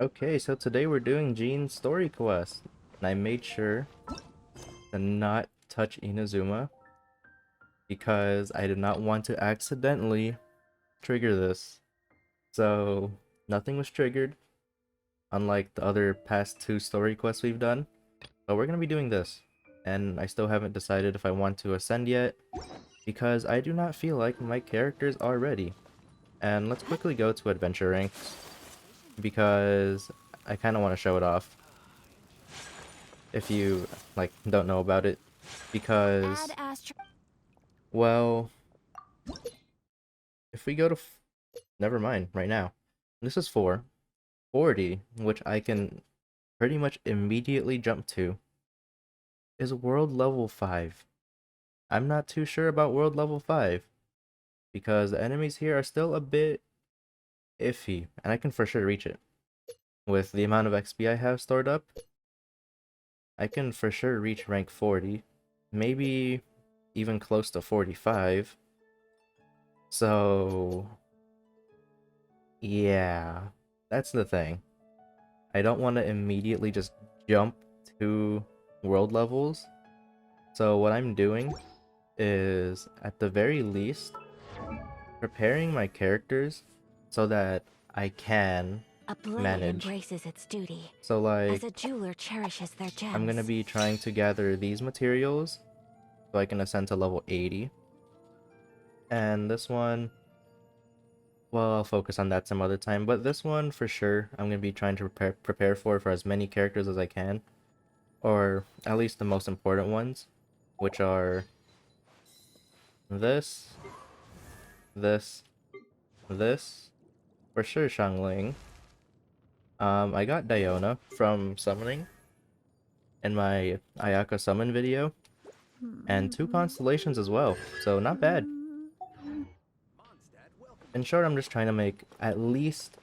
Okay, so today we're doing Jean's story quest. And I made sure to not touch Inazuma because I did not want to accidentally trigger this. So nothing was triggered, unlike the other past two story quests we've done. But we're gonna be doing this. And I still haven't decided if I want to ascend yet, because I do not feel like my characters are ready. And let's quickly go to adventure ranks, because I kind of want to show it off. If you like don't know about it, because well, if we go to never mind right now, this is 40, which I can pretty much immediately jump to, is world level 5. I'm not too sure about world level 5 because the enemies here are still a bit iffy, and I can for sure reach it with the amount of XP I have stored up. I can for sure reach rank 40, maybe even close to 45. So, yeah, that's the thing. I don't want to immediately just jump to world levels. So what I'm doing is, at the very least, preparing my characters so that I can A blade manage. embraces its duty, So like, as a jeweler cherishes their gems. I'm gonna be trying to gather these materials so I can ascend to level 80. And this one, well, I'll focus on that some other time, but this one for sure I'm gonna be trying to prepare for as many characters as I can, or at least the most important ones, which are this, this, this, for sure Xiangling. I got Diona from summoning in my Ayaka summon video, and 2 constellations as well, so not bad. In short, I'm just trying to make at least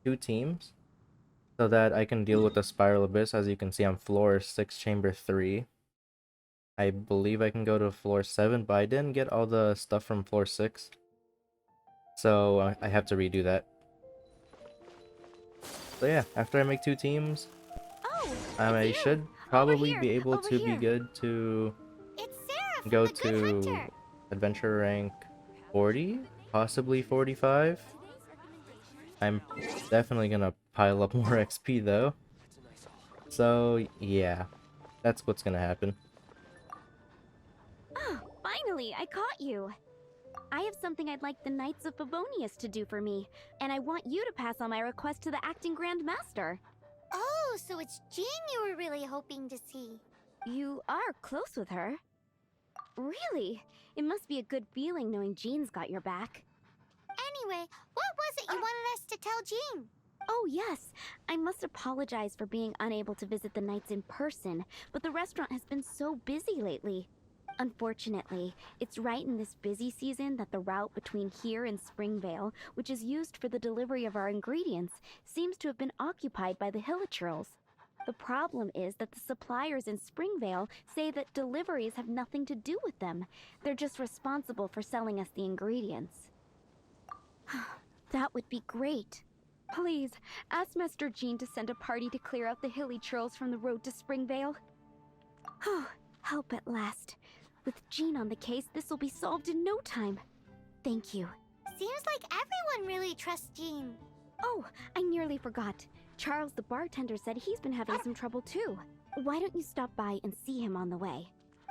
2 teams so that I can deal with the Spiral Abyss. As you can see, I'm floor 6, chamber 3. I believe I can go to floor 7, but I didn't get all the stuff from floor 6. So I have to redo that. So yeah, after I make 2 teams, I should probably be able to be good to It's Sara go from the Good to Hunter. adventure rank 40, possibly 45. I'm definitely gonna pile up more XP though. So yeah, that's what's gonna happen. Oh, finally, I caught you. I have something I'd like the Knights of Favonius to do for me, and I want you to pass on my request to the acting Grand Master. Oh, so it's Jean you were really hoping to see. You are close with her. Really? It must be a good feeling knowing Jean's got your back. Anyway, what was it you wanted us to tell Jean? Oh, yes. I must apologize for being unable to visit the Knights in person, but the restaurant has been so busy lately. Unfortunately, it's right in this busy season that the route between here and Springvale, which is used for the delivery of our ingredients, seems to have been occupied by the hilichurls. The problem is that the suppliers in Springvale say that deliveries have nothing to do with them. They're just responsible for selling us the ingredients. That would be great. Please, ask Master Jean to send a party to clear out the hilichurls from the road to Springvale. Help at last. With Jean on the case, this will be solved in no time. Thank you. Seems like everyone really trusts Jean. Oh, I nearly forgot. Charles the bartender said he's been having some trouble too. Why don't you stop by and see him on the way?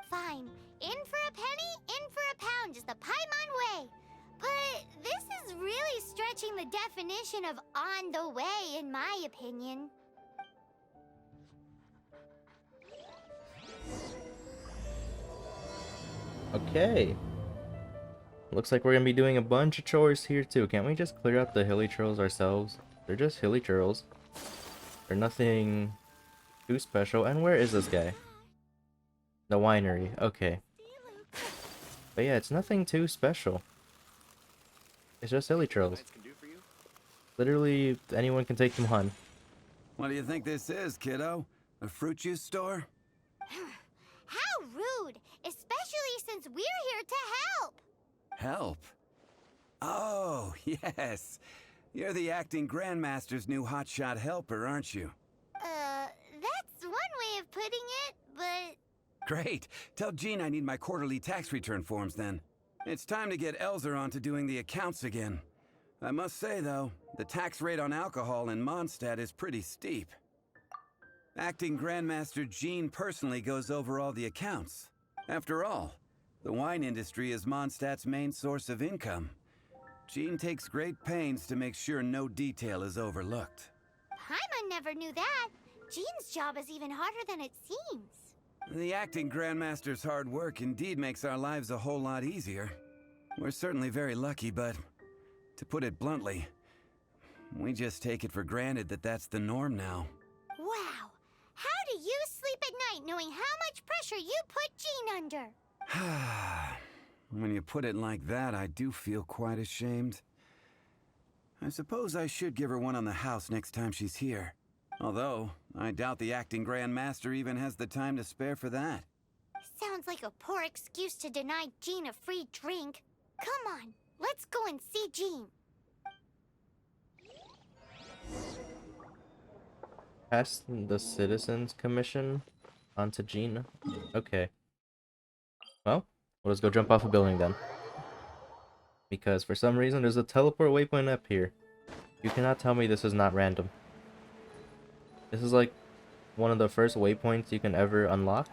Fine. In for a penny, in for a pound, just the Paimon way. But this is really stretching the definition of on the way, in my opinion. Okay. Looks like we're gonna be doing a bunch of chores here too. Can't we just clear out the hilichurls ourselves? They're just hilichurls. They're nothing too special. And where is this guy? The winery. Okay. But yeah, it's nothing too special. It's just hilichurls. Literally, anyone can take them on. What do you think this is, kiddo? A fruit juice store? How rude! Especially since we're here to help! Help? Oh, yes. You're the acting Grandmaster's new hotshot helper, aren't you? That's one way of putting it, but... Great. Tell Jean I need my quarterly tax return forms then. It's time to get Elzer on to doing the accounts again. I must say, though, the tax rate on alcohol in Mondstadt is pretty steep. Acting Grandmaster Jean personally goes over all the accounts. After all, the wine industry is Mondstadt's main source of income. Jean takes great pains to make sure no detail is overlooked. Paimon never knew that. Jean's job is even harder than it seems. The acting Grandmaster's hard work indeed makes our lives a whole lot easier. We're certainly very lucky, but to put it bluntly, we just take it for granted that that's the norm now. Wow. How do you sleep at night knowing how much pressure you put Jean under? When you put it like that, I do feel quite ashamed. I suppose I should give her one on the house next time she's here. Although, I doubt the acting Grandmaster even has the time to spare for that. Sounds like a poor excuse to deny Jean a free drink. Come on, let's go and see Jean. Pass the Citizens Commission onto Jean. Okay. Well, let's go jump off a building then. Because for some reason there's a teleport waypoint up here. You cannot tell me this is not random. This is like one of the first waypoints you can ever unlock.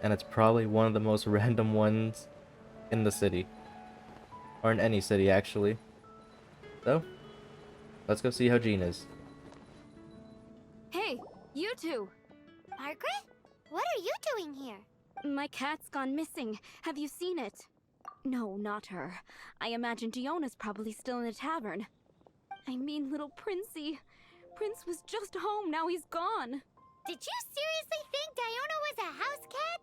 And it's probably one of the most random ones in the city. Or in any city, actually. So, let's go see how Jean is. Hey, you two! Margaret? What are you doing here? My cat's gone missing. Have you seen it? No, not her. I imagine Diona's probably still in the tavern. I mean, little Princey. Prince was just home, now he's gone. Did you seriously think Diona was a house cat?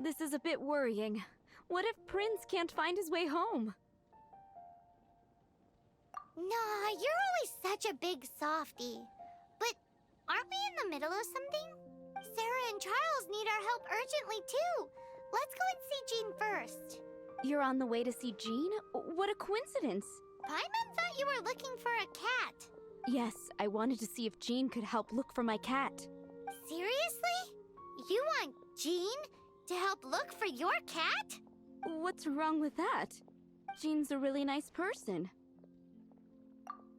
This is a bit worrying. What if Prince can't find his way home? Nah, you're always such a big softie. But aren't we in the middle of something? Sara and Charles need our help urgently too. Let's go and see Jean first. You're on the way to see Jean? What a coincidence. Paimon thought you were looking for a cat. Yes, I wanted to see if Jean could help look for my cat. Seriously? You want Jean to help look for your cat? What's wrong with that? Jean's a really nice person.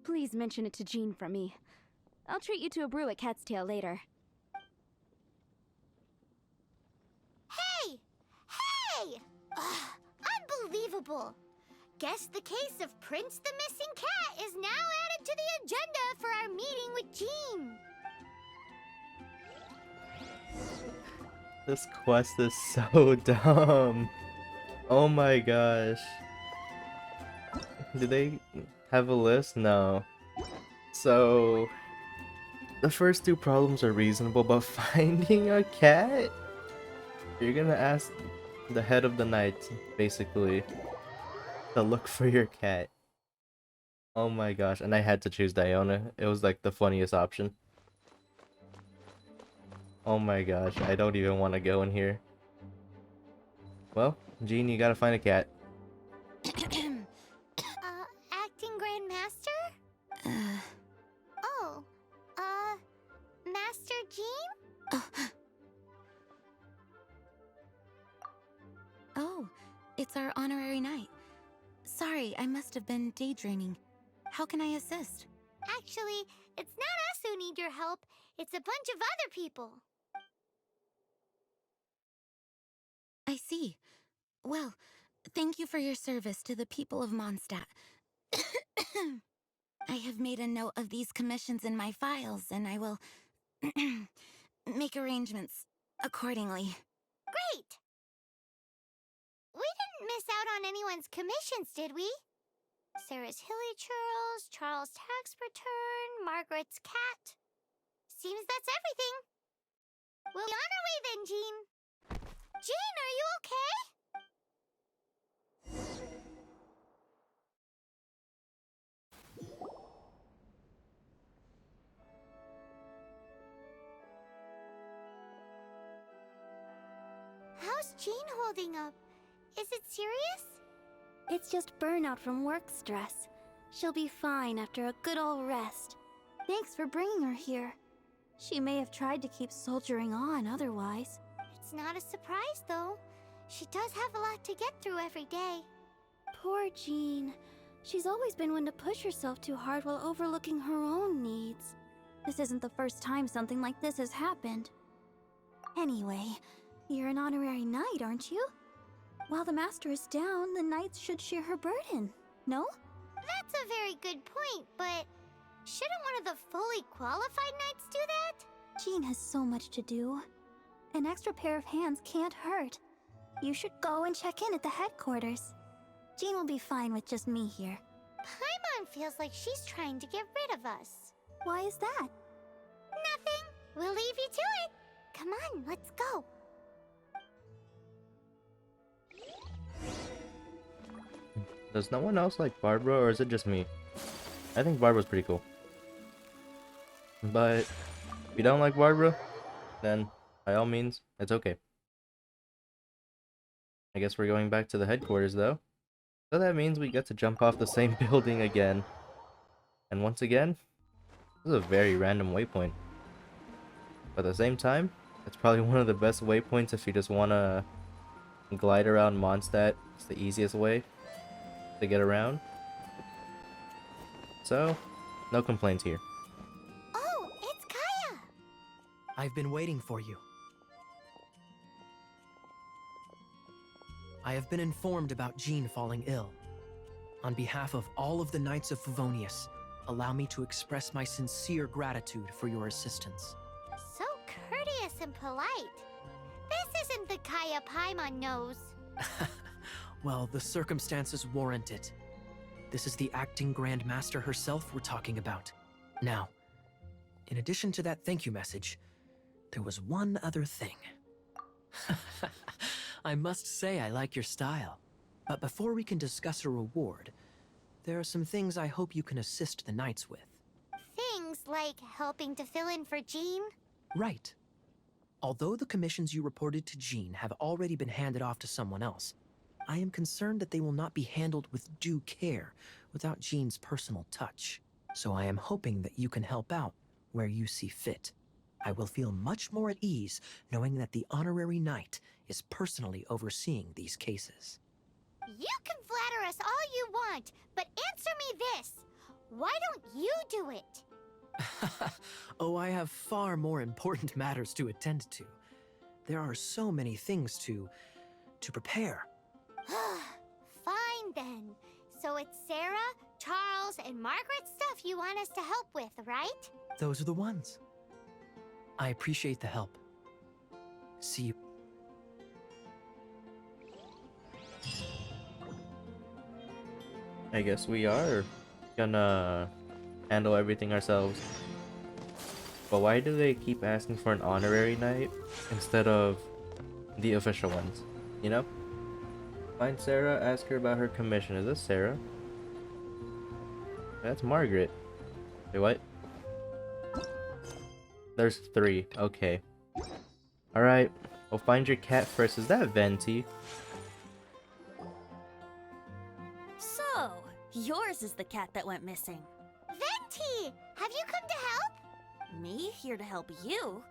Please mention it to Jean from me. I'll treat you to a brew at Cat's Tail later. Hey! Hey! Ugh, unbelievable! Guess the case of Prince the Missing Cat is now added to the agenda for our meeting with Jean. This quest is so dumb. Oh my gosh. Do they have a list? No. So, the first two problems are reasonable, but finding a cat? You're gonna ask the head of the Knights, basically, to look for your cat. Oh my gosh, and I had to choose Diona. It was like the funniest option. Oh my gosh, I don't even want to go in here. Well, Jean, you gotta find a cat. Acting Grandmaster? Oh, Master Jean? Oh, it's our honorary knight. Sorry, I must have been daydreaming. How can I assist? Actually, it's not us who need your help. It's a bunch of other people. I see. Well, thank you for your service to the people of Mondstadt. I have made a note of these commissions in my files, and I will make arrangements accordingly. Great! We didn't miss out on anyone's commissions, did we? Sara's hilichurls, Charles' tax return, Margaret's cat. Seems that's everything. We'll be on our way then, Jean. Jean, are you okay? How's Jean holding up? Is it serious? It's just burnout from work stress. She'll be fine after a good old rest. Thanks for bringing her here. She may have tried to keep soldiering on otherwise. It's not a surprise, though. She does have a lot to get through every day. Poor Jean. She's always been one to push herself too hard while overlooking her own needs. This isn't the first time something like this has happened. Anyway, you're an honorary knight, aren't you? While the master is down, the knights should share her burden, no? That's a very good point, but shouldn't one of the fully qualified knights do that? Jean has so much to do. An extra pair of hands can't hurt. You should go and check in at the headquarters. Jean will be fine with just me here. Paimon feels like she's trying to get rid of us. Why is that? Nothing. We'll leave you to it. Come on, let's go. Does no one else like Barbara, or is it just me? I think Barbara's pretty cool. But if you don't like Barbara, then by all means, it's okay. I guess we're going back to the headquarters though. So that means we get to jump off the same building again. And once again, this is a very random waypoint. But at the same time, it's probably one of the best waypoints if you just want to glide around Mondstadt. It's the easiest way to get around. So, no complaints here. Oh, it's Kaya! I've been waiting for you. I have been informed about Jean falling ill. On behalf of all of the Knights of Favonius, allow me to express my sincere gratitude for your assistance. So courteous and polite. This isn't the Kaya Paimon knows. Well, the circumstances warrant it. This is the acting Grand Master herself we're talking about. Now, in addition to that thank you message, there was one other thing. I must say I like your style. But before we can discuss a reward, there are some things I hope you can assist the Knights with. Things like helping to fill in for Jean? Right. Although the commissions you reported to Jean have already been handed off to someone else, I am concerned that they will not be handled with due care without Jean's personal touch. So I am hoping that you can help out where you see fit. I will feel much more at ease knowing that the honorary knight is personally overseeing these cases. You can flatter us all you want, but answer me this. Why don't you do it? Oh, I have far more important matters to attend to. There are so many things to prepare. Fine then. So it's Sara, Charles, and Margaret's stuff you want us to help with, right? Those are the ones. I appreciate the help. See you. I guess we are gonna handle everything ourselves. But why do they keep asking for an honorary knight instead of the official ones? You know? Find Sara, ask her about her commission. Is this Sara? That's Margaret. Wait, what? There's 3. Okay. Alright. We'll find your cat first. Is that Venti? So, yours is the cat that went missing. Venti! Have you come to help? Me here to help you?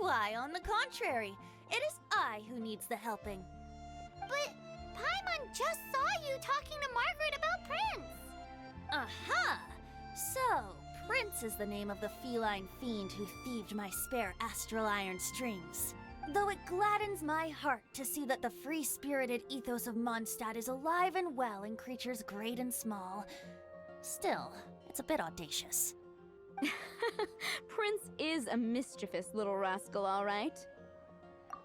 Why, on the contrary, it is I who needs the helping. But Paimon just saw you talking to Margaret about Prince. Aha! So, Prince is the name of the feline fiend who thieved my spare astral iron strings. Though it gladdens my heart to see that the free-spirited ethos of Mondstadt is alive and well in creatures great and small, still, it's a bit audacious. Prince is a mischievous little rascal, all right.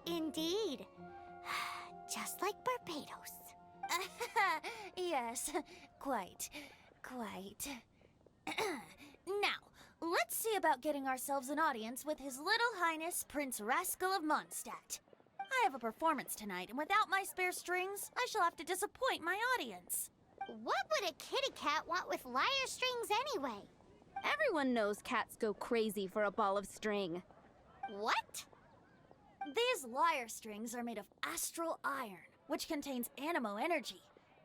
Indeed. Just like Barbados. Yes, quite. Now, let's see about getting ourselves an audience with His Little Highness Prince Rascal of Mondstadt. I have a performance tonight, and without my spare strings, I shall have to disappoint my audience. What would a kitty cat want with lyre strings anyway? Everyone knows cats go crazy for a ball of string. What? These lyre strings are made of astral iron, which contains animo energy.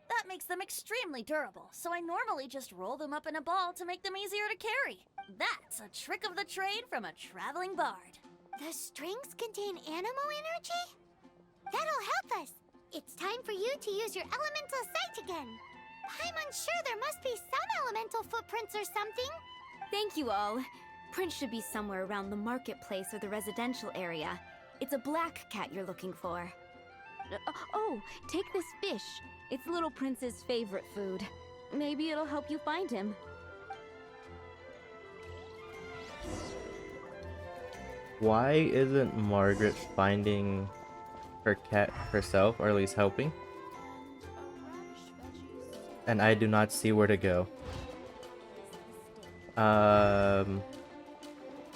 That makes them extremely durable, so I normally just roll them up in a ball to make them easier to carry. That's a trick of the trade from a traveling bard. The strings contain animal energy? That'll help us. It's time for you to use your elemental sight again. Paimon's sure there must be some elemental footprints or something. Thank you all. Prince should be somewhere around the marketplace or the residential area. It's a black cat you're looking for. Oh, take this fish. It's Little Prince's favorite food. Maybe it'll help you find him. Why isn't Margaret finding her cat herself, or at least helping? And I do not see where to go.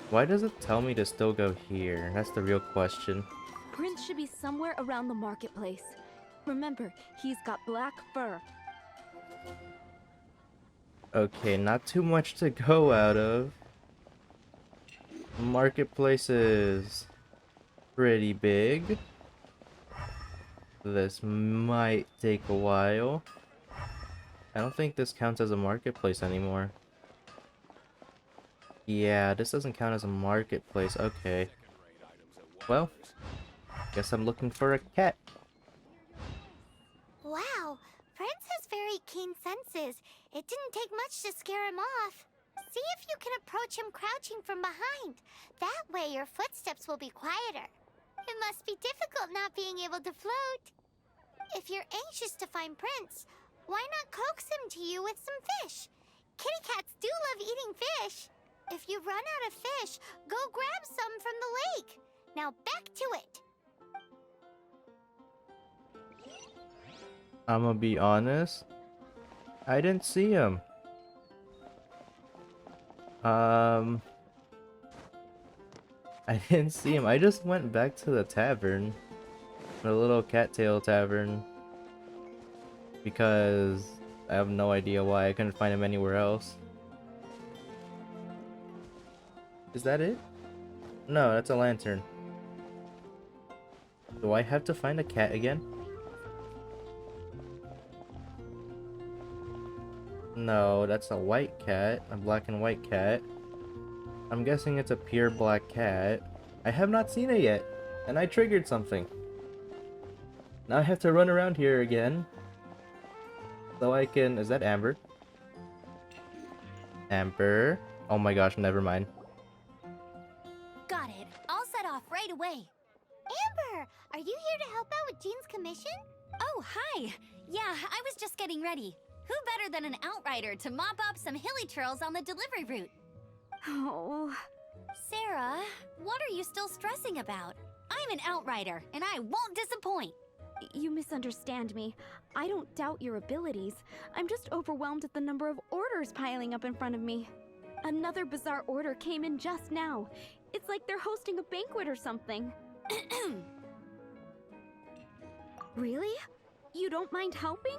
Why does it tell me to still go here? That's the real question. Prince should be somewhere around the marketplace. Remember, he's got black fur. Okay, not too much to go out of. Marketplace is pretty big. This might take a while. I don't think this counts as a marketplace anymore. Yeah, this doesn't count as a marketplace. Okay. Well, guess I'm looking for a cat. Wow, Prince has very keen senses. It didn't take much to scare him off. See if you can approach him crouching from behind. That way your footsteps will be quieter. It must be difficult not being able to float. If you're anxious to find Prince, why not coax him to you with some fish? Kitty cats do love eating fish. If you run out of fish, go grab some from the lake. Now back to it. I'm gonna be honest. I didn't see him. I didn't see him. I just went back to the tavern. The little cattail tavern. Because I have no idea why I couldn't find him anywhere else. Is that it? No, that's a lantern. Do I have to find a cat again? No, that's a white cat. A black and white cat. I'm guessing it's a pure black cat. I have not seen it yet. And I triggered something. Now I have to run around here again. So I can... Is that Amber? Amber. Oh my gosh, never mind. Got it. I'll set off right away. Amber, are you here to help out with Jean's commission? Oh, hi. Yeah, I was just getting ready. Who better than an outrider to mop up some hilichurls on the delivery route? Oh, Sara, what are you still stressing about? I'm an outrider, and I won't disappoint. you misunderstand me. I don't doubt your abilities. I'm just overwhelmed at the number of orders piling up in front of me. Another bizarre order came in just now. It's like they're hosting a banquet or something. Really? You don't mind helping?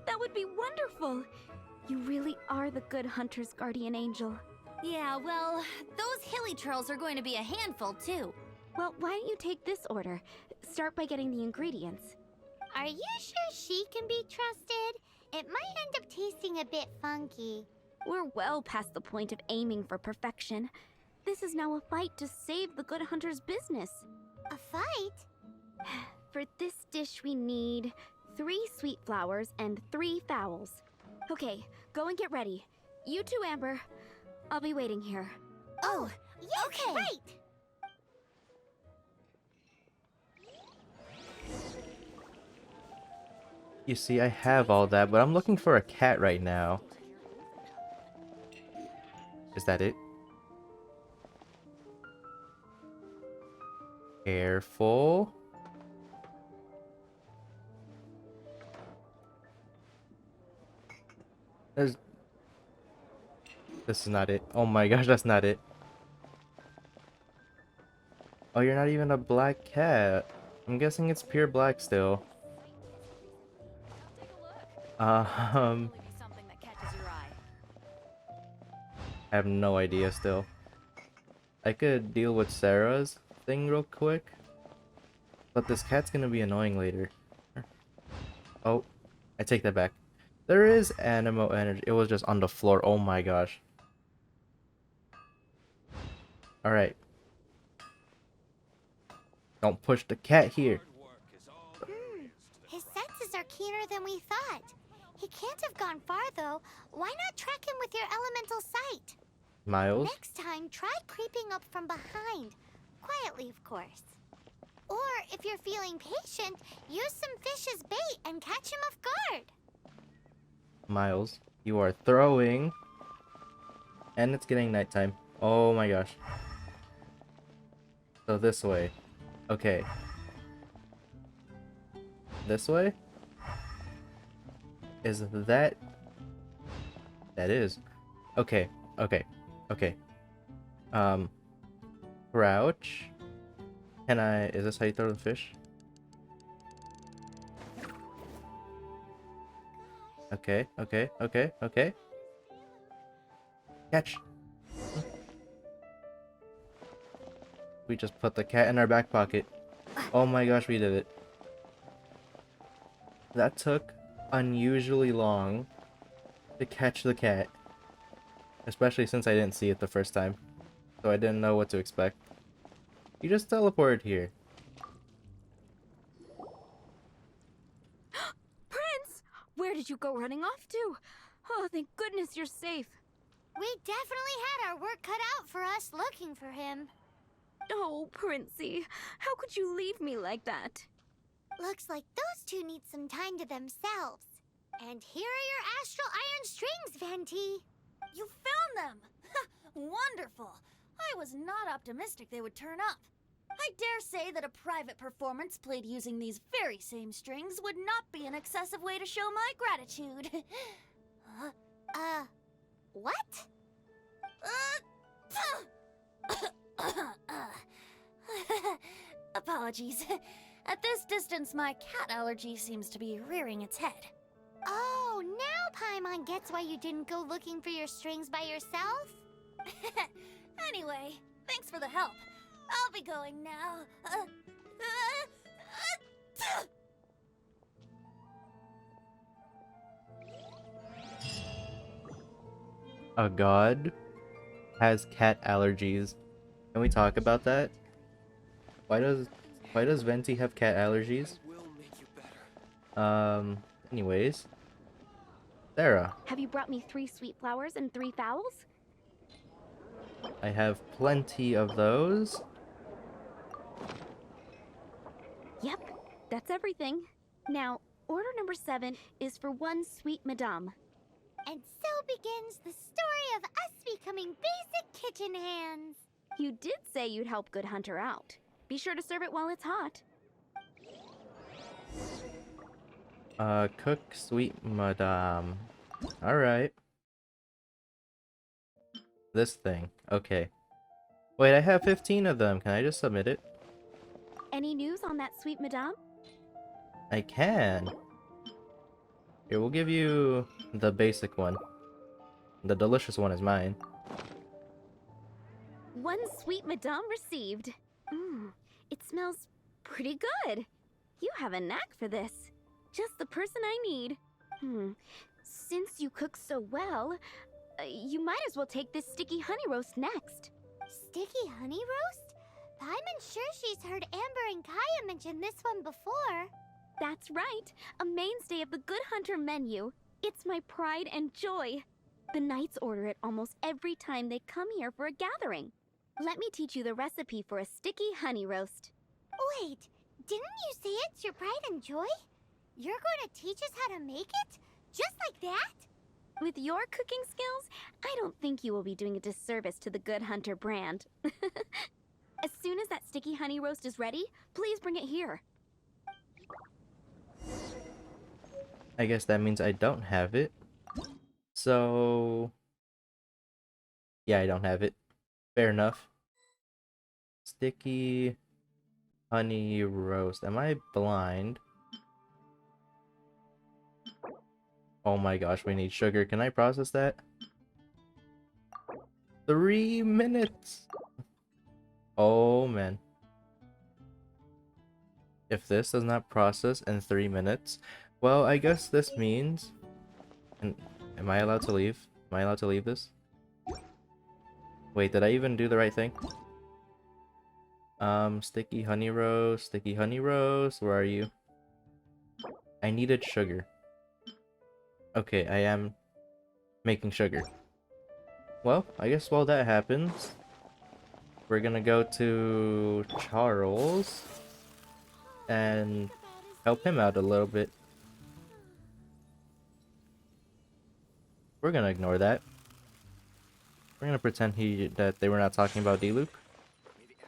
That would be wonderful. You really are the good hunter's guardian angel. Yeah, well, those hilichurls are going to be a handful, too. Well, why don't you take this order? Start by getting the ingredients. Are you sure she can be trusted? It might end up tasting a bit funky. We're well past the point of aiming for perfection. This is now a fight to save the good hunter's business. A fight? For this dish we need 3 sweet flowers and 3 fowls. Okay, go and get ready. You too, Amber. I'll be waiting here. Oh, yes, okay. right! You see, I have all that, but I'm looking for a cat right now. Is that it? Careful. There's... This is not it. Oh my gosh, that's not it. Oh, you're not even a black cat. I'm guessing it's pure black still. I have no idea still. I could deal with Sara's thing real quick. But this cat's gonna be annoying later. Oh, I take that back. There is Animo energy. It was just on the floor. Oh my gosh. Alright. Don't push the cat here. His senses are keener than we thought. He can't have gone far, though. Why not track him with your elemental sight? Miles? Next time, try creeping up from behind. Quietly, of course. Or, if you're feeling patient, use some fish as bait and catch him off guard. Miles, you are throwing. And it's getting nighttime. Oh my gosh. So this way. Okay. This way? Is that... That is. Okay, okay, okay. Crouch. Can I... Is this how you throw the fish? Okay, okay, okay, okay. Catch. We just put the cat in our back pocket. Oh my gosh, we did it. That took unusually long to catch the cat. Especially since I didn't see it the first time. So I didn't know what to expect. You just teleported here. Prince! Where did you go running off to? Oh, thank goodness you're safe. We definitely had our work cut out for us looking for him. Oh, Princey, how could you leave me like that? Looks like those two need some time to themselves. And here are your astral iron strings, Venti. You found them! Wonderful! I was not optimistic they would turn up. I dare say that a private performance played using these very same strings would not be an excessive way to show my gratitude. What? Apologies. At this distance, my cat allergy seems to be rearing its head. Oh, now Paimon gets why you didn't go looking for your strings by yourself? Anyway, thanks for the help. I'll be going now. A god has cat allergies. Can we talk about that? Why does Venti have cat allergies? Anyways. Sara, Have you brought me 3 sweet flowers and 3 fowls? I have plenty of those. Yep, that's everything. Now, order number 7 is for 1 sweet madame. And so begins the story of us becoming basic kitchen hands. You did say you'd help Good Hunter out. Be sure to serve it while it's hot. Cook sweet madame. Alright. This thing. Okay. Wait, I have 15 of them. Can I just submit it? Any news on that sweet madame? I can. Here, we'll give you the basic one. The delicious one is mine. 1 sweet madame received. It smells pretty good. You have a knack for this. Just the person I need. Since you cook so well, you might as well take this sticky honey roast next. Sticky honey roast? I'm sure she's heard Amber and Kaya mention this one before. That's right, a mainstay of the Good Hunter menu. It's my pride and joy. The Knights order it almost every time they come here for a gathering. Let me teach you the recipe for a sticky honey roast. Wait, didn't you say it's your pride and joy? You're going to teach us how to make it? Just like that? With your cooking skills, I don't think you will be doing a disservice to the Good Hunter brand. As soon as that sticky honey roast is ready, please bring it here. I guess that means I don't have it. So... yeah, I don't have it. Fair enough. Sticky honey roast. Am I blind? Oh my gosh, we need sugar. Can I process that? 3 minutes! Oh man. If this does not process in 3 minutes, Well, I guess this means... And am I allowed to leave? Am I allowed to leave this? Wait, did I even do the right thing? Sticky honey rose, where are you? I needed sugar. Okay, I am making sugar. Well, I guess while that happens, we're gonna go to Charles and help him out a little bit. We're gonna ignore that. We're gonna pretend that they were not talking about D-Luke.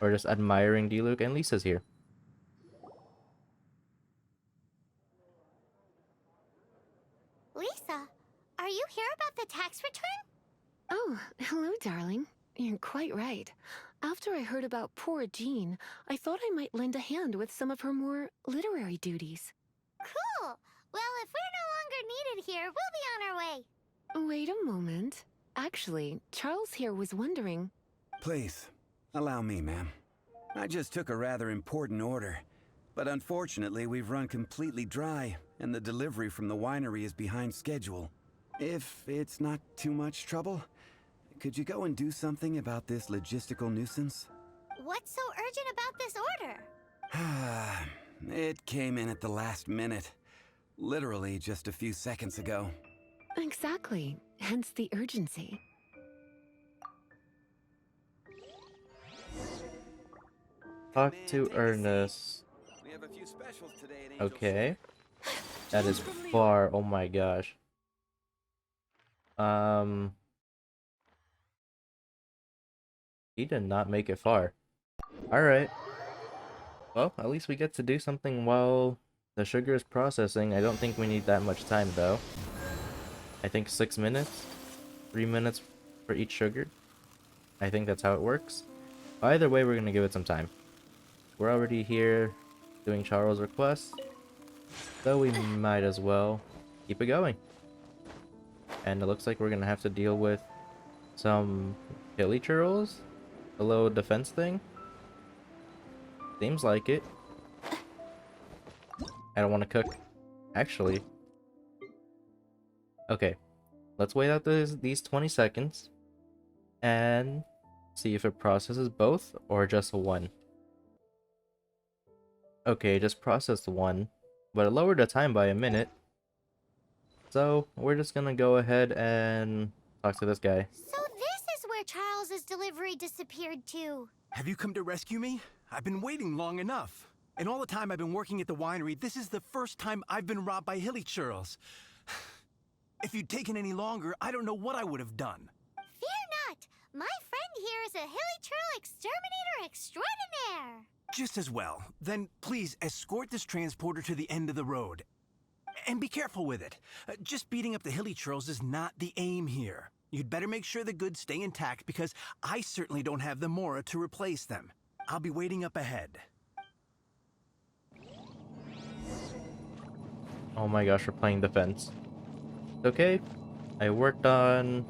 Or just admiring D-Luke, and Lisa's here. Lisa, are you here about the tax return? Oh, hello, darling. You're quite right. After I heard about poor Jean, I thought I might lend a hand with some of her more literary duties. Cool. Well, if we're no longer needed here, we'll be on our way. Wait a moment. Actually, Charles here was wondering... Please, allow me, ma'am. I just took a rather important order. But unfortunately, we've run completely dry, and the delivery from the winery is behind schedule. If it's not too much trouble, could you go and do something about this logistical nuisance? What's so urgent about this order? It came in at the last minute. Literally just a few seconds ago. Exactly. Hence the urgency. Talk to Ernest. We have a few specials today at Angel Okay. That is far. Oh my gosh. He did not make it far. Alright. Well, at least we get to do something while the sugar is processing. I don't think we need that much time though. I think 6 minutes? 3 minutes for each sugar? I think that's how it works. Either way, we're gonna give it some time. We're already here doing Charles' request, so we might as well keep it going. And it looks like we're gonna have to deal with some hilichurls, a little defense thing. Seems like it. I don't want to cook. Actually. Okay. Let's wait out these 20 seconds and see if it processes both or just one. Okay, just processed one, but it lowered the time by a minute. So we're just gonna go ahead and talk to this guy. So this is where Charles's delivery disappeared to. Have you come to rescue me? I've been waiting long enough. And all the time I've been working at the winery, this is the first time I've been robbed by hilichurls. If you'd taken any longer, I don't know what I would have done. Fear not! My friend here is a hilichurl exterminator extraordinaire! Just as well. Then please escort this transporter to the end of the road. And be careful with it. Just beating up the hilichurls is not the aim here. You'd better make sure the goods stay intact because I certainly don't have the mora to replace them. I'll be waiting up ahead. Oh my gosh, we're playing defense. Okay, I worked on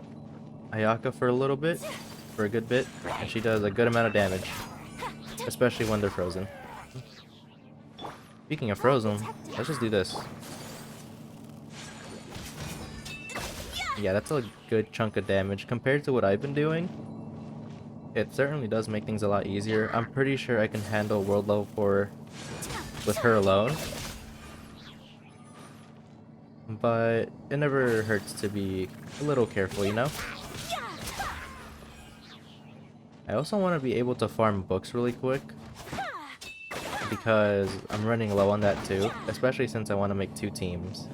Ayaka for a little bit, for a good bit, and she does a good amount of damage. Especially when they're frozen. Speaking of frozen, let's just do this. Yeah, that's a good chunk of damage. Compared to what I've been doing, it certainly does make things a lot easier. I'm pretty sure I can handle world level 4 with her alone. But it never hurts to be a little careful, you know? I also want to be able to farm books really quick, because I'm running low on that too, especially since I want to make 2 teams.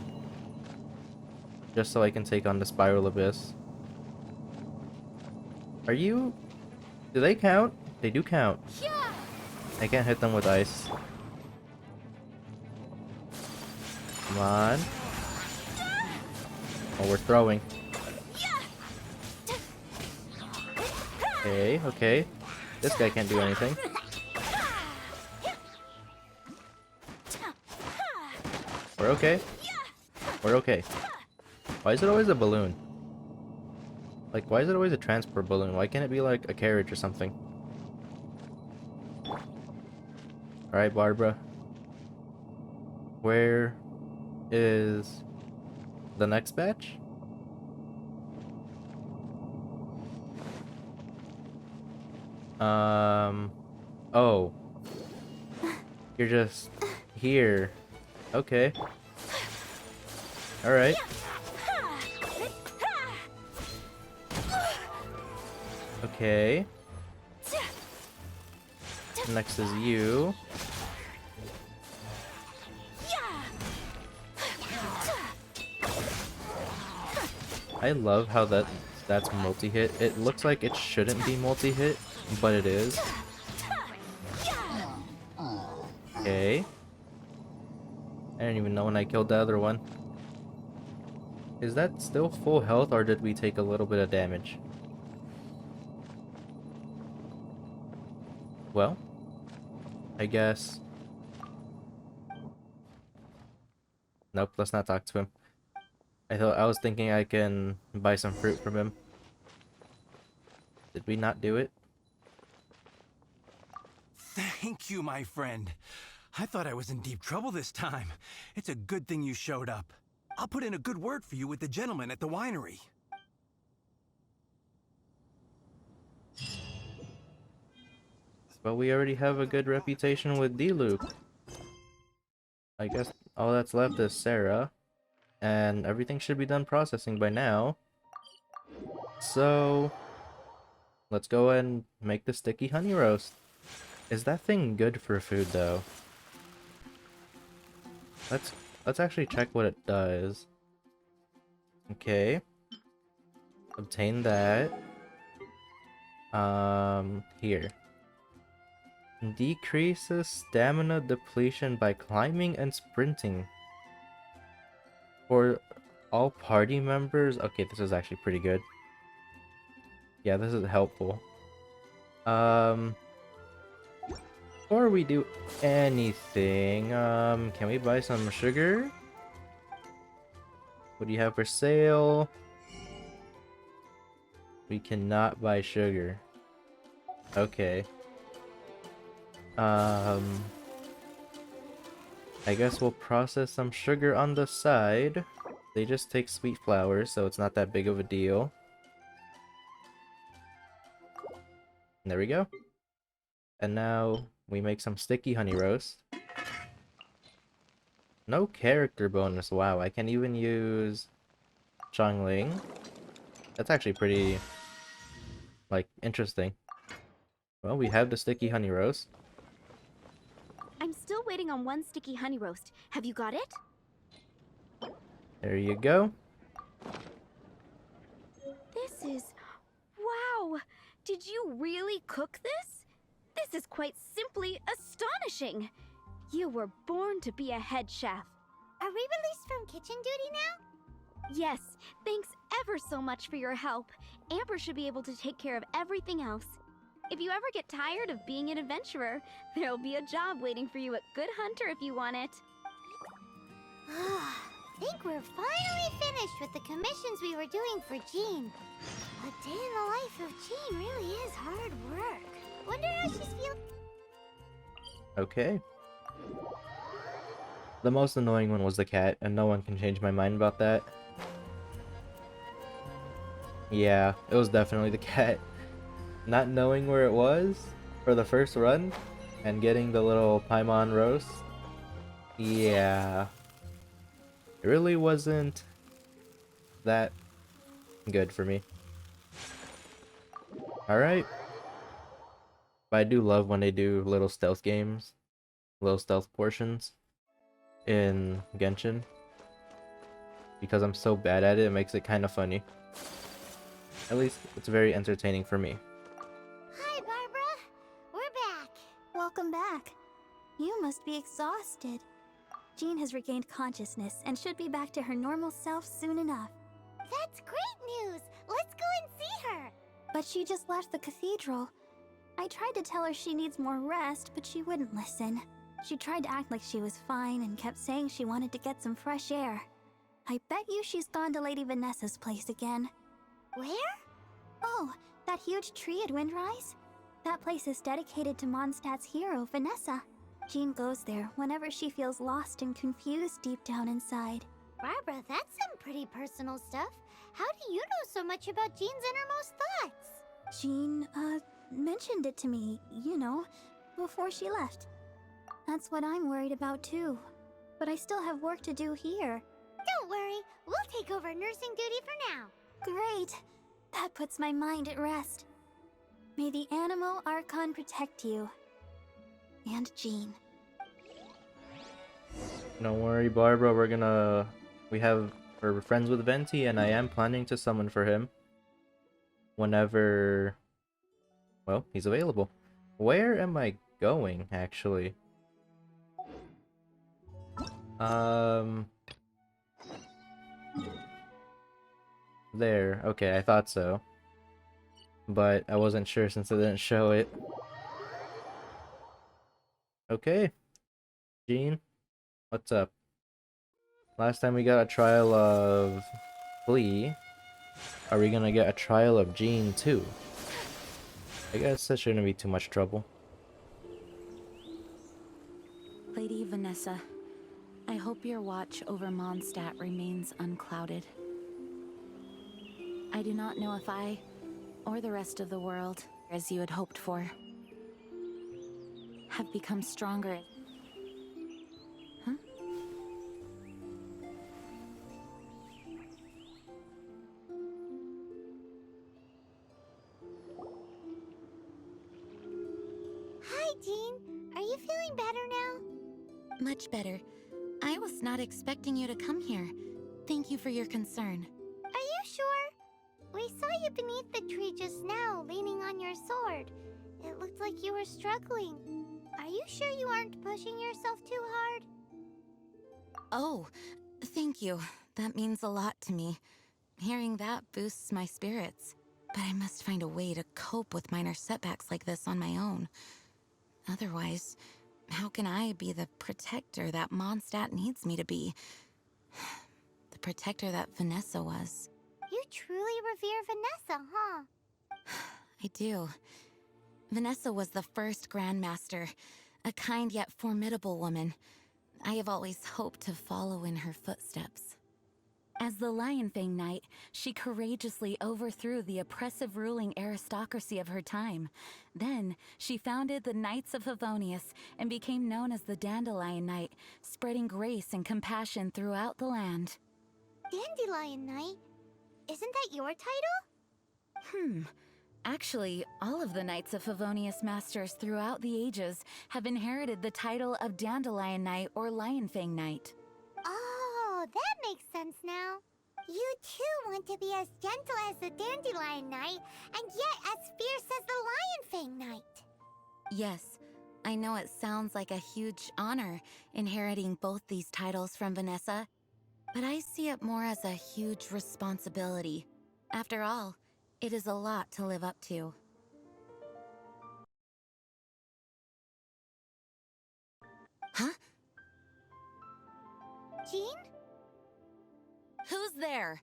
Just so I can take on the Spiral Abyss. Are you... Do they count? They do count. I can't hit them with ice. Come on. Oh, we're throwing. Okay, okay. This guy can't do anything. We're okay. We're okay. Why is it always a balloon? Like, why is it always a transport balloon? Why can't it be like a carriage or something? Alright, Barbara. Where is the next batch. Oh. You're just here. Okay. Alright. Okay. Next is you. I love how that's multi-hit. It looks like it shouldn't be multi-hit, but it is. Okay. I didn't even know when I killed the other one. Is that still full health, or did we take a little bit of damage? Well, I guess. Nope, let's not talk to him. I was thinking I can buy some fruit from him. Did we not do it? Thank you, my friend. I thought I was in deep trouble this time. It's a good thing you showed up. I'll put in a good word for you with the gentleman at the winery. But we already have a good reputation with D-Luke. I guess all that's left is Sara. And everything should be done processing by now. So let's go and make the sticky honey roast. Is that thing good for food though? Let's actually check what it does. Okay. Obtain that. Here. Decreases stamina depletion by climbing and sprinting. For all party members. Okay, this is actually pretty good. Yeah, this is helpful. Before we do anything, can we buy some sugar? What do you have for sale? We cannot buy sugar. Okay. I guess we'll process some sugar on the side. They just take sweet flowers, so it's not that big of a deal. And there we go. And now we make some sticky honey roast. No character bonus. Wow, I can even use Chongling. That's actually pretty, like, interesting. Well, we have the sticky honey roast. I'm still waiting on one sticky honey roast. Have you got it? There you go. This is... wow! Did you really cook this? This is quite simply astonishing! You were born to be a head chef. Are we released from kitchen duty now? Yes, thanks ever so much for your help. Amber should be able to take care of everything else. If you ever get tired of being an adventurer, there'll be a job waiting for you at Good Hunter if you want it. Think we're finally finished with the commissions we were doing for Jean. A day in the life of Jean really is hard work. Wonder how she's feeling. Okay. The most annoying one was the cat, and no one can change my mind about that. Yeah, it was definitely the cat. Not knowing where it was for the first run and getting the little Paimon roast. Yeah. It really wasn't that good for me. Alright. But I do love when they do little stealth games. Little stealth portions in Genshin. Because I'm so bad at it, it makes it kind of funny. At least it's very entertaining for me. Hi, Barbara. We're back. Welcome back. You must be exhausted. Jean has regained consciousness and should be back to her normal self soon enough. That's great news. Let's go and see her. But she just left the cathedral. I tried to tell her she needs more rest, but she wouldn't listen. She tried to act like she was fine and kept saying she wanted to get some fresh air. I bet you she's gone to Lady Vanessa's place again. Where? Oh, that huge tree at Windrise? That place is dedicated to Mondstadt's hero, Vanessa. Jean goes there whenever she feels lost and confused deep down inside. Barbara, that's some pretty personal stuff. How do you know so much about Jean's innermost thoughts? Jean, mentioned it to me, you know, before she left. That's what I'm worried about too. But I still have work to do here. Don't worry, we'll take over nursing duty for now. Great! That puts my mind at rest. May the Animo Archon protect you. And Jean. Don't worry, Barbara, we're friends with Venti, and I am planning to summon for him whenever, well, he's available. Where am I going, actually? There. Okay, I thought so. But I wasn't sure since it didn't show it. Okay. Jean, what's up? Last time we got a trial of Flea. Are we gonna get a trial of Jean too? I guess that shouldn't be too much trouble. Lady Vanessa, I hope your watch over Mondstadt remains unclouded. I do not know if I, or the rest of the world, as you had hoped for, have become stronger. Huh? Hi, Jean. Are you feeling better now? Much better. I was not expecting you to come here. Thank you for your concern. Are you sure? We saw you beneath the tree just now, leaning on your sword. It looked like you were struggling. Are you sure you aren't pushing yourself too hard? Oh, thank you. That means a lot to me. Hearing that boosts my spirits. But I must find a way to cope with minor setbacks like this on my own. Otherwise, how can I be the protector that Mondstadt needs me to be? The protector that Vanessa was. You truly revere Vanessa, huh? I do. Vanessa was the first Grandmaster, a kind yet formidable woman. I have always hoped to follow in her footsteps. As the Lionfang Knight, she courageously overthrew the oppressive ruling aristocracy of her time. Then, she founded the Knights of Favonius and became known as the Dandelion Knight, spreading grace and compassion throughout the land. Dandelion Knight? Isn't that your title? Actually, all of the Knights of Favonius Masters throughout the ages have inherited the title of Dandelion Knight or Lionfang Knight. Oh, that makes sense now. You too want to be as gentle as the Dandelion Knight, and yet as fierce as the Lionfang Knight. Yes, I know it sounds like a huge honor inheriting both these titles from Vanessa, but I see it more as a huge responsibility. After all, it is a lot to live up to. Huh? Jean? Who's there?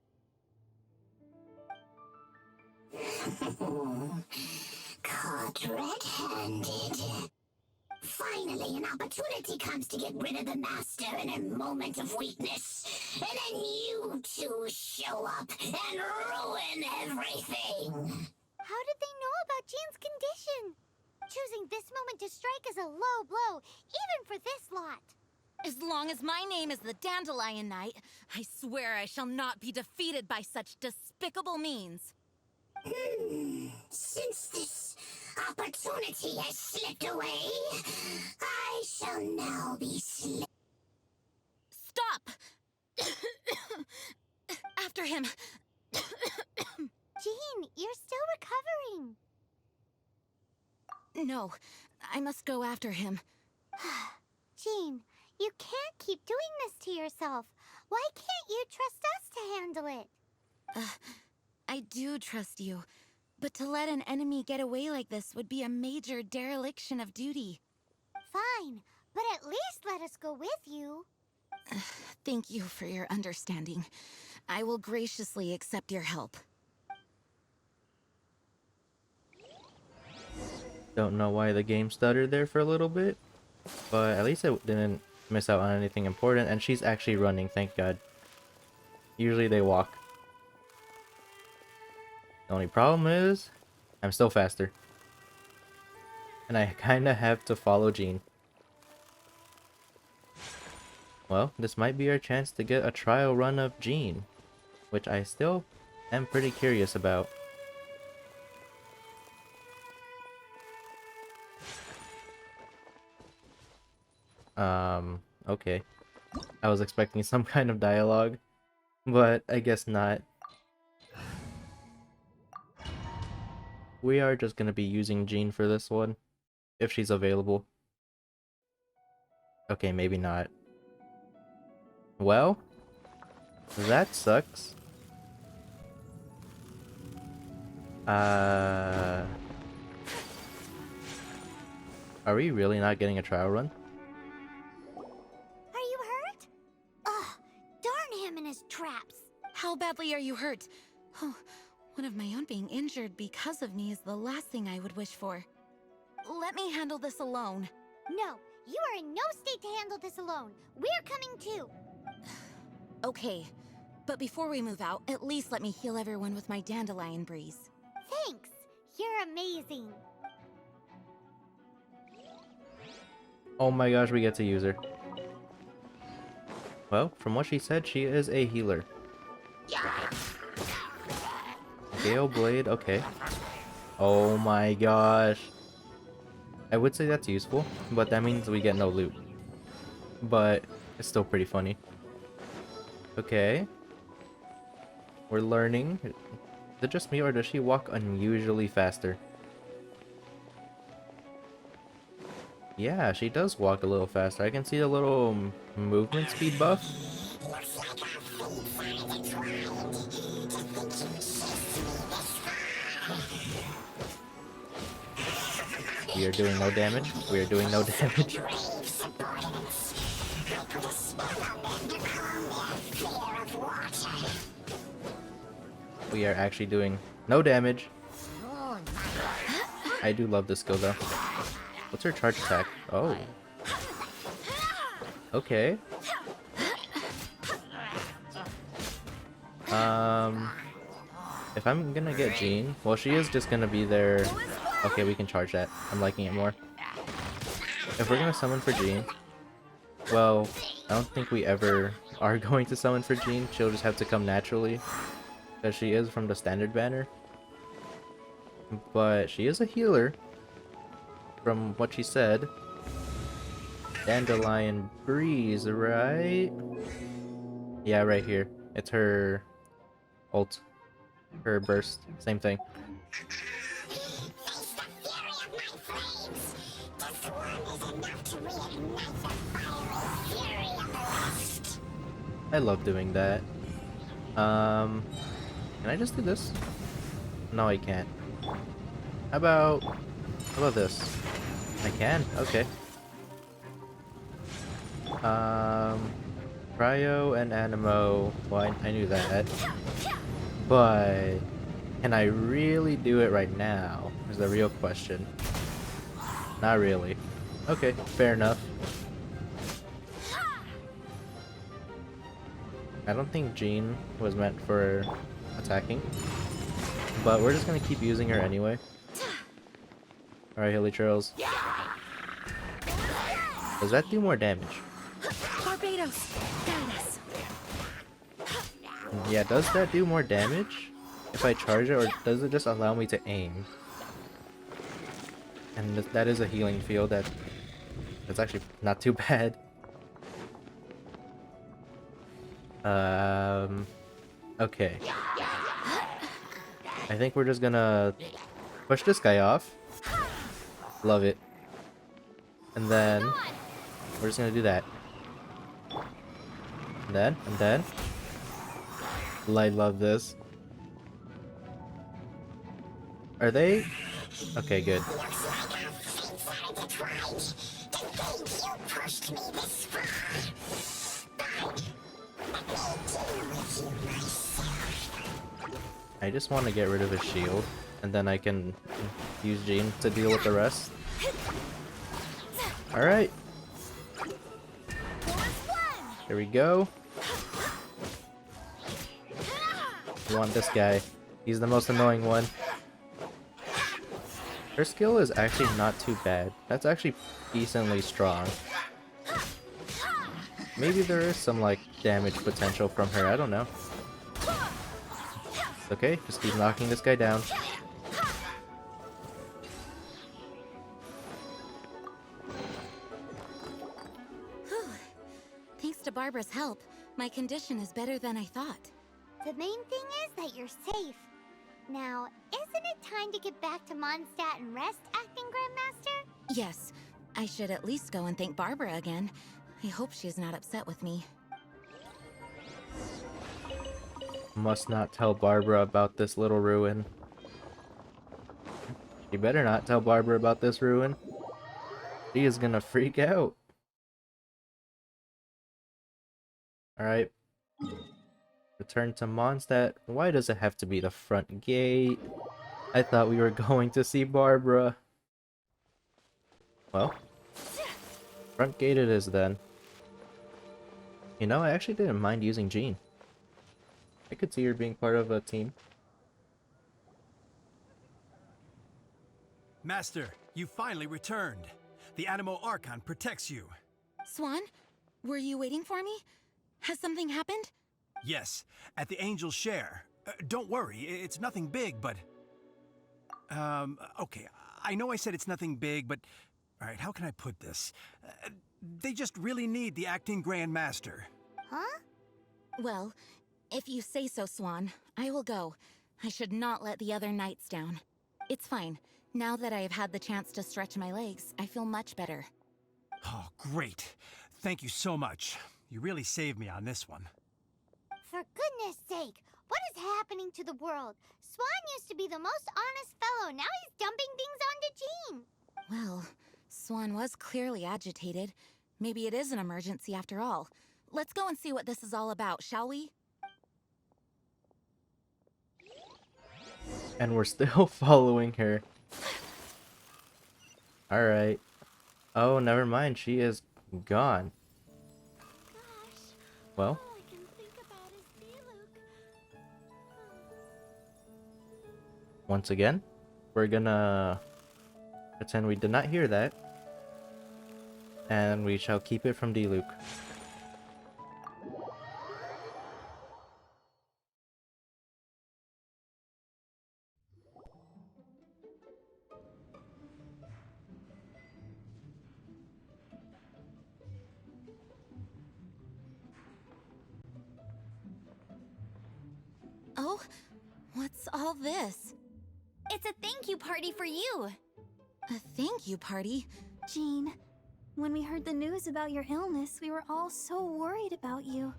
Caught red-handed. Finally, an opportunity comes to get rid of the Master in a moment of weakness. And then you two show up and ruin everything. How did they know about Jean's condition? Choosing this moment to strike is a low blow, even for this lot. As long as my name is the Dandelion Knight, I swear I shall not be defeated by such despicable means. Since this opportunity has slipped away, I shall now be Stop! After him! Jean, you're still recovering. No, I must go after him. Jean, you can't keep doing this to yourself. Why can't you trust us to handle it? I do trust you, but to let an enemy get away like this would be a major dereliction of duty. Fine, but at least let us go with you. Thank you for your understanding. I will graciously accept your help. Don't know why the game stuttered there for a little bit. But at least I didn't miss out on anything important, and she's actually running, thank god. Usually they walk. The only problem is, I'm still faster. And I kinda have to follow Jean. Well, this might be our chance to get a trial run of Jean, which I still am pretty curious about. Okay. I was expecting some kind of dialogue, but I guess not. We are just gonna be using Jean for this one, if she's available. Okay, maybe not. Well, that sucks. Are we really not getting a trial run? Are you hurt? Ugh, darn him and his traps. How badly are you hurt? Oh, one of my own being injured because of me is the last thing I would wish for. Let me handle this alone. No, you are in no state to handle this alone. We're coming too. Okay, but before we move out, at least let me heal everyone with my dandelion breeze. Thanks. You're amazing. Oh my gosh, we get to use her. Well, from what she said, she is a healer. Gale Blade, okay. Oh my gosh. I would say that's useful, but that means we get no loot. But it's still pretty funny. Okay. We're learning. Is it just me or does she walk unusually faster? Yeah, she does walk a little faster. I can see the little movement speed buff. We are doing no damage. We are doing no damage. We are actually doing no damage. I do love this skill though. What's her charge attack? Oh. Okay. If I'm gonna get Jean, well, she is just gonna be there. Okay, we can charge that. I'm liking it more. If we're gonna summon for Jean, well, I don't think we ever are going to summon for Jean. She'll just have to come naturally, because she is from the standard banner. But she is a healer, from what she said. Dandelion Breeze, right? Yeah, right here. It's her ult. Her burst. Same thing. I love doing that. Can I just do this? No, I can't. How about this? I can? Okay. Cryo and Animo. Well, I knew that. But can I really do it right now? Is the real question. Not really. Okay, fair enough. I don't think Jean was meant for attacking. But we're just gonna keep using her anyway. Alright, hilichurls. Does that do more damage? Barbados, guide us. Yeah, does that do more damage if I charge it, or does it just allow me to aim? And that is a healing field that's actually not too bad. Okay. I think we're just gonna push this guy off. Love it. And then we're just gonna do that. And then. I love this. Are they? Okay, good. I just want to get rid of his shield, and then I can use Jean to deal with the rest. Alright, There we go. You want this guy. He's the most annoying one. Her skill is actually not too bad. That's actually decently strong. Maybe there is some like damage potential from her, I don't know. Okay, just keep knocking this guy down. Thanks to Barbara's help, my condition is better than I thought. The main thing is that you're safe. Now, isn't it time to get back to Mondstadt and rest, Acting Grandmaster? Yes, I should at least go and thank Barbara again. I hope she's not upset with me. Must not tell Barbara about this little ruin. You better not tell Barbara about this ruin. She is gonna freak out. Alright. Return to Mondstadt. Why does it have to be the front gate? I thought we were going to see Barbara. Well, front gate it is then. You know, I actually didn't mind using Jean. I could see her being part of a team. Master, you finally returned. The Animo Archon protects you. Swan, were you waiting for me? Has something happened? Yes, at the Angel's Share. Don't worry, it's nothing big, but... okay, I know I said it's nothing big, but... Alright, how can I put this? They just really need the Acting Grand Master. Huh? Well, if you say so, Swan, I will go. I should not let the other knights down. It's fine. Now that I have had the chance to stretch my legs, I feel much better. Oh, great. Thank you so much. You really saved me on this one. For goodness sake, what is happening to the world? Swan used to be the most honest fellow, now he's dumping things onto Jean. Well, Swan was clearly agitated. Maybe it is an emergency after all. Let's go and see what this is all about, shall we? And we're still following her. Alright. Oh, never mind. She is gone. Gosh, Well, all I can think about is Diluc. once again, we're gonna pretend we did not hear that. And we shall keep it from Diluc. Oh, what's all this? It's a thank you party for you. A thank you party? Jean, when we heard the news about your illness, we were all so worried about you.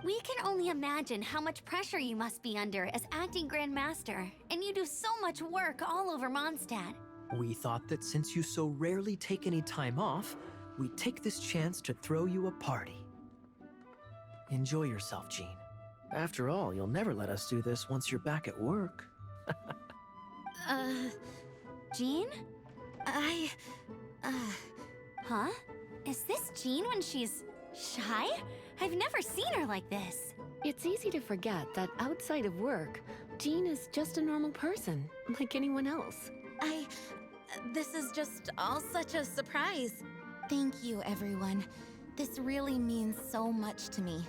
We can only imagine how much pressure you must be under as acting Grand Master, and you do so much work all over Mondstadt. We thought that since you so rarely take any time off, we'd take this chance to throw you a party. Enjoy yourself, Jean. After all, you'll never let us do this once you're back at work. Jean? Huh? Is this Jean when she's shy? I've never seen her like this. It's easy to forget that outside of work, Jean is just a normal person, like anyone else. This is just all such a surprise. Thank you, everyone. This really means so much to me.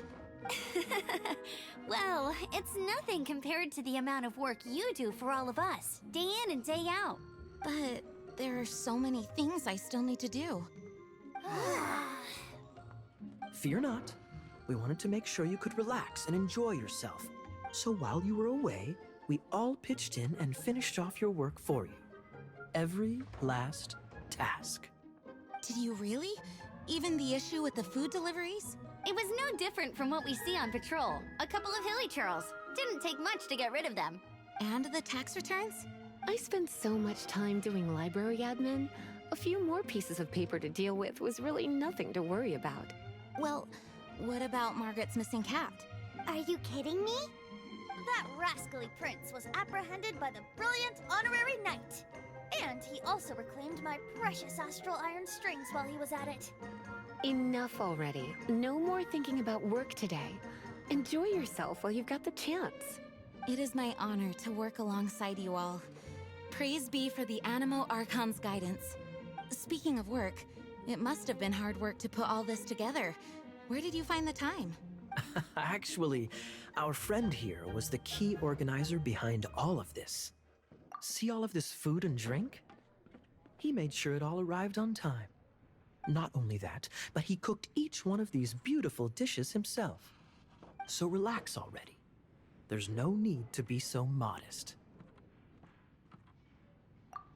Well, it's nothing compared to the amount of work you do for all of us, day in and day out. But there are so many things I still need to do. Fear not. We wanted to make sure you could relax and enjoy yourself. So while you were away, we all pitched in and finished off your work for you. Every last task. Did you really? Even the issue with the food deliveries? It was no different from what we see on patrol. A couple of hilichurls. Didn't take much to get rid of them. And the tax returns? I spent so much time doing library admin. A few more pieces of paper to deal with was really nothing to worry about. Well, what about Margaret's missing cat? Are you kidding me? That rascally prince was apprehended by the brilliant honorary knight. And he also reclaimed my precious astral iron strings while he was at it. Enough already. No more thinking about work today. Enjoy yourself while you've got the chance. It is my honor to work alongside you all. Praise be for the Animo Archon's guidance. Speaking of work, it must have been hard work to put all this together. Where did you find the time? Actually, our friend here was the key organizer behind all of this. See all of this food and drink? He made sure it all arrived on time. Not only that, but he cooked each one of these beautiful dishes himself. So relax already. There's no need to be so modest.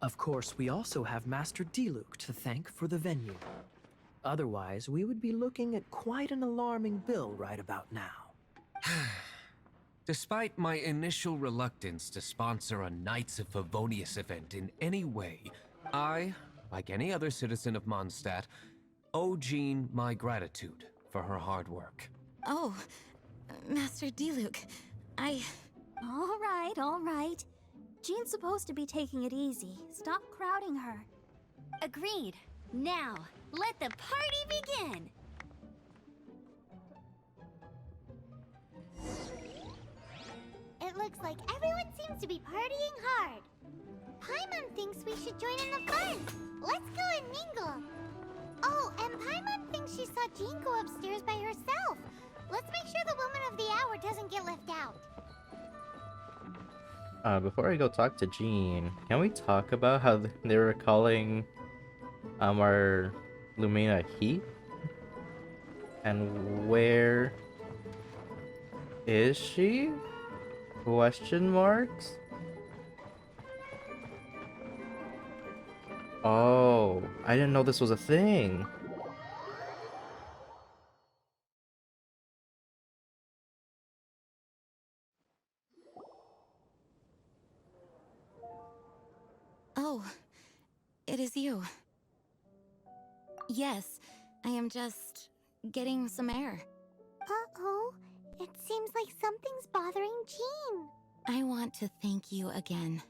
Of course, we also have Master Diluc to thank for the venue. Otherwise, we would be looking at quite an alarming bill right about now. Despite my initial reluctance to sponsor a Knights of Favonius event in any way, I, like any other citizen of Mondstadt, owe Jean my gratitude for her hard work. Oh, Master Diluc, All right. Jean's supposed to be taking it easy. Stop crowding her. Agreed. Now, let the party begin! It looks like everyone seems to be partying hard. Paimon thinks we should join in the fun. Let's go and mingle. Oh, and Paimon thinks she saw Jean go upstairs by herself. Let's make sure the woman of the hour doesn't get left out. Before I go talk to Jean, can we talk about how they were calling our Lumina he? And where is she? Question marks? Oh, I didn't know this was a thing. Oh, it is you. Yes, I am just getting some air. Uh-oh. It seems like something's bothering Jean. I want to thank you again.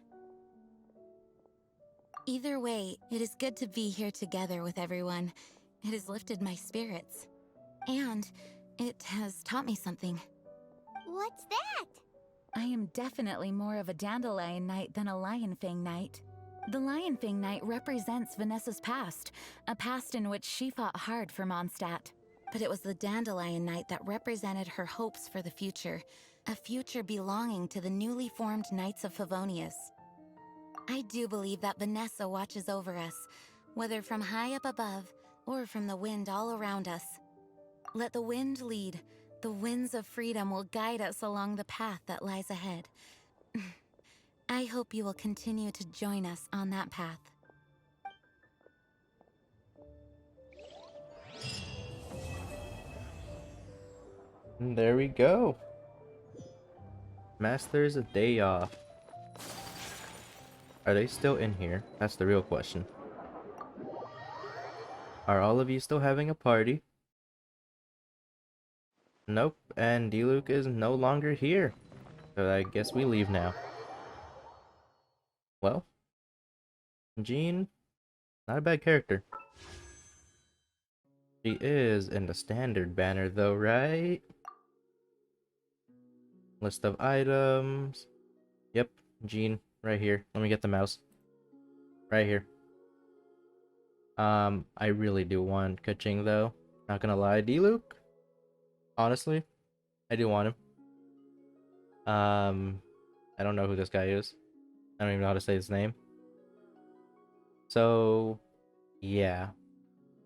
Either way, it is good to be here together with everyone. It has lifted my spirits. And it has taught me something. What's that? I am definitely more of a Dandelion Knight than a Lionfang Knight. The Lionfang Knight represents Vanessa's past, a past in which she fought hard for Mondstadt. But it was the Dandelion Knight that represented her hopes for the future, a future belonging to the newly formed Knights of Favonius. I do believe that Vanessa watches over us, whether from high up above or from the wind all around us. Let the wind lead. The winds of freedom will guide us along the path that lies ahead. I hope you will continue to join us on that path. And there we go. Master's a day off. Are they still in here? That's the real question. Are all of you still having a party? Nope, and Diluc is no longer here. So I guess we leave now. Well, Jean, not a bad character. She is in the standard banner though, right? List of items. Yep, Jean, right here. Let me get the mouse. Right here. I really do want Kaching though. Not gonna lie, Diluc. Honestly, I do want him. I don't know who this guy is. I don't even know how to say his name. So, yeah.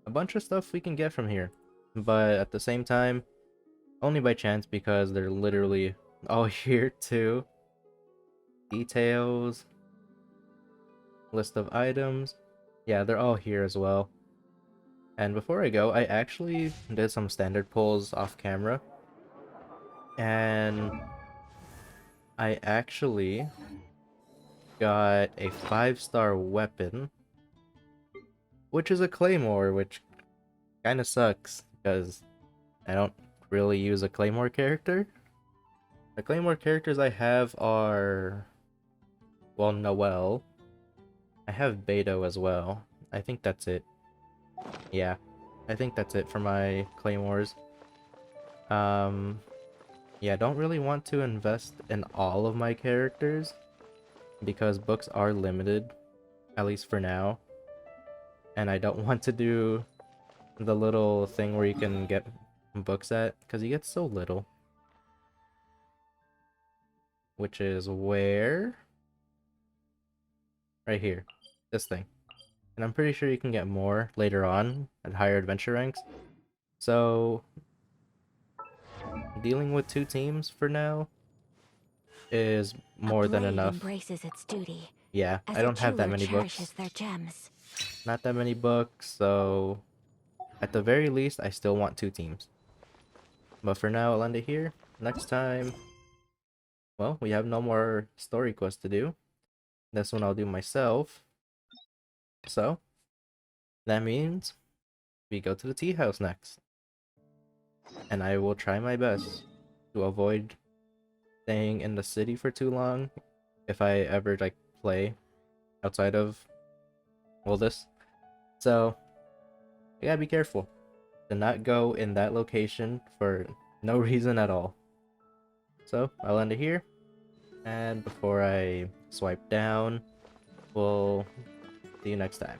A bunch of stuff we can get from here. But at the same time, only by chance because they're literally all here too. Details. List of items. Yeah, they're all here as well. And before I go, I actually did some standard pulls off camera. And I actually got a 5-star weapon, which is a claymore, which kind of sucks because I don't really use a claymore character. The claymore characters I have are, well, Noelle. I have Beto as well. I think that's it. Yeah. I think that's it for my claymores. Yeah, don't really want to invest in all of my characters because books are limited, at least for now. And I don't want to do the little thing where you can get books at, because you get so little. Which is where? Right here. This thing. And I'm pretty sure you can get more later on at higher adventure ranks. So, dealing with 2 teams for now is more than enough. Embraces its duty. Yeah, I don't have that many books. Their gems. Not that many books, so at the very least, I still want 2 teams. But for now, I'll end it here. Next time, well, we have no more story quests to do. This one I'll do myself. So, that means we go to the tea house next. And I will try my best to avoid staying in the city for too long if I ever like play outside of all this. So, you gotta be careful to not go in that location for no reason at all. So, I'll end it here. And before I swipe down, we'll see you next time.